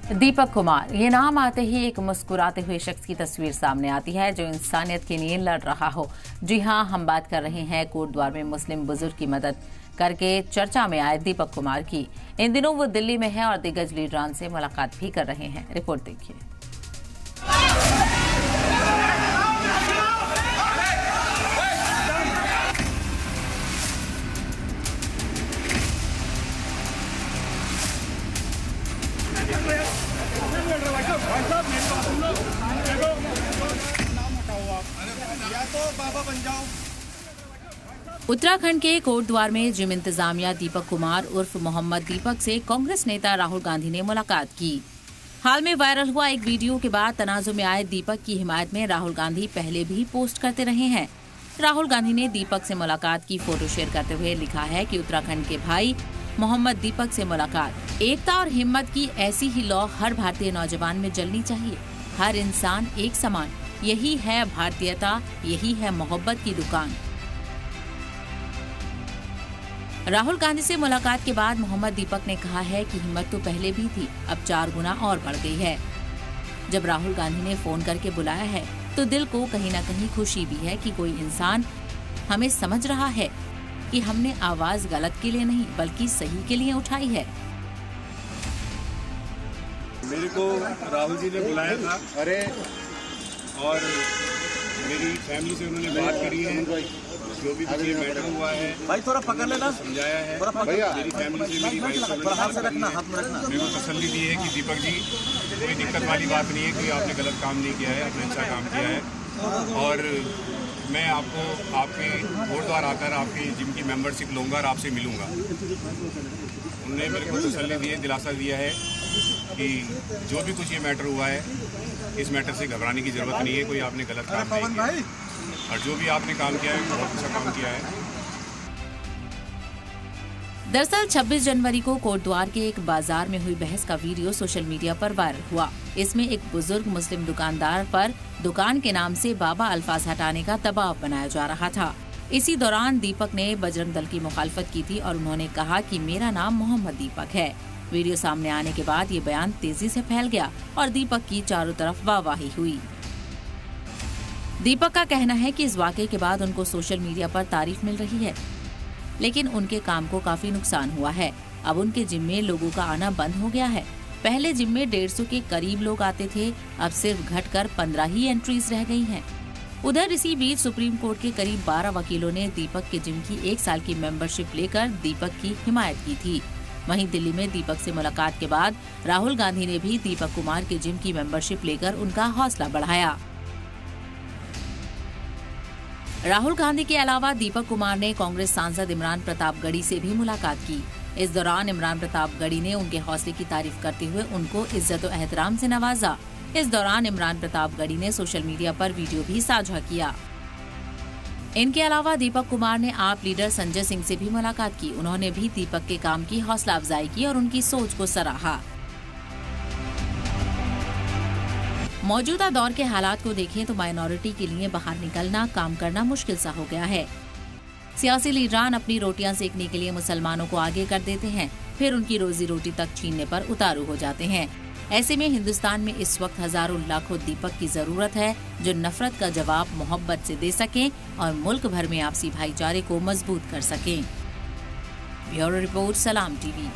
दीपक कुमार, ये नाम आते ही एक मुस्कुराते हुए शख्स की तस्वीर सामने आती है जो इंसानियत के लिए लड़ रहा हो। जी हां, हम बात कर रहे हैं कोटद्वार में मुस्लिम बुजुर्ग की मदद करके चर्चा में आए दीपक कुमार की। इन दिनों वो दिल्ली में हैं और दिग्गज लीडरान से मुलाकात भी कर रहे हैं। रिपोर्ट देखिए। उत्तराखंड के कोटद्वार में जिम इंतजामिया दीपक कुमार उर्फ मोहम्मद दीपक से कांग्रेस नेता राहुल गांधी ने मुलाकात की। हाल में वायरल हुआ एक वीडियो के बाद तनाज़ुर में आए दीपक की हिमायत में राहुल गांधी पहले भी पोस्ट करते रहे हैं। राहुल गांधी ने दीपक से मुलाकात की फोटो शेयर करते हुए लिखा है कि उत्तराखंड के भाई मोहम्मद दीपक से मुलाकात। एकता और हिम्मत की ऐसी ही लौ हर भारतीय नौजवान में जलनी चाहिए। हर इंसान एक समान, यही है भारतीयता, यही है मोहब्बत की दुकान। राहुल गांधी से मुलाकात के बाद मोहम्मद दीपक ने कहा है कि हिम्मत तो पहले भी थी, अब 4 गुना और बढ़ गई है। जब राहुल गांधी ने फोन करके बुलाया है तो दिल को कहीं न कहीं खुशी भी है कि कोई इंसान हमें समझ रहा है कि हमने आवाज गलत के लिए नहीं बल्कि सही के लिए उठाई है। मेरे को राहुल जी ने बुलाया था और मेरी फैमिली से उन्होंने बात करी है। जो भी मुझे मैटर हुआ है भाई थोड़ा पकड़ लेना, समझाया है। मेरी फैमिली से मेरी वाइफ से मेरे को तसल्ली दी है कि दीपक जी कोई दिक्कत वाली बात नहीं है कि आपने गलत काम नहीं किया है, आपने अच्छा काम किया है। और मैं आपको आपके कोटद्वार आकर आपकी जिम की मेंबरशिप लूँगा और आपसे मिलूँगा। उन्होंने मेरे को तसल्ली दी है, दिलासा दिया है कि जो भी कुछ ये मैटर हुआ है इस मैटर से घबराने की जरूरत नहीं है। कोई आपने गलत काम नहीं किया और जो भी आपने काम किया है बहुत अच्छा काम किया है। दरअसल 26 जनवरी को कोटद्वार के एक बाजार में हुई बहस का वीडियो सोशल मीडिया पर वायरल हुआ। इसमें एक बुजुर्ग मुस्लिम दुकानदार पर दुकान के नाम से बाबा अल्फाज हटाने का दबाव बनाया जा रहा था। इसी दौरान दीपक ने बजरंग दल की मुखालफत की थी और उन्होंने कहा कि मेरा नाम मोहम्मद दीपक है। वीडियो सामने आने के बाद ये बयान तेजी से फैल गया और दीपक की चारों तरफ वाहवाही हुई। दीपक का कहना है कि इस वाकये के बाद उनको सोशल मीडिया पर तारीफ मिल रही है, लेकिन उनके काम को काफी नुकसान हुआ है। अब उनके जिम में लोगों का आना बंद हो गया है। पहले जिम में 150 के करीब लोग आते थे, अब सिर्फ घटकर 15 ही एंट्रीज रह गई हैं। उधर इसी बीच सुप्रीम कोर्ट के करीब 12 वकीलों ने दीपक के जिम की 1 साल की मेंबरशिप लेकर दीपक की हिमायत की थी। वहीं दिल्ली में दीपक से मुलाकात के बाद राहुल गांधी ने भी दीपक कुमार के जिम की मेंबरशिप लेकर उनका हौसला बढ़ाया। राहुल गांधी के अलावा दीपक कुमार ने कांग्रेस सांसद इमरान प्रतापगढ़ी से भी मुलाकात की। इस दौरान इमरान प्रतापगढ़ी ने उनके हौसले की तारीफ करते हुए उनको इज्जत और एहतराम से नवाजा। इस दौरान इमरान प्रतापगढ़ी ने सोशल मीडिया पर वीडियो भी साझा किया। इनके अलावा दीपक कुमार ने आप लीडर संजय सिंह से भी मुलाकात की। उन्होंने भी दीपक के काम की हौसला अफजाई की और उनकी सोच को सराहा। मौजूदा दौर के हालात को देखें तो माइनॉरिटी के लिए बाहर निकलना, काम करना मुश्किल सा हो गया है। सियासी लीडरान अपनी रोटियां सेकने के लिए मुसलमानों को आगे कर देते हैं, फिर उनकी रोजी रोटी तक छीनने पर उतारू हो जाते हैं। ऐसे में हिंदुस्तान में इस वक्त हजारों लाखों दीपक की जरूरत है जो नफरत का जवाब मोहब्बत से दे सकें और मुल्क भर में आपसी भाईचारे को मजबूत कर सकें। ब्यूरो रिपोर्ट, सलाम टीवी।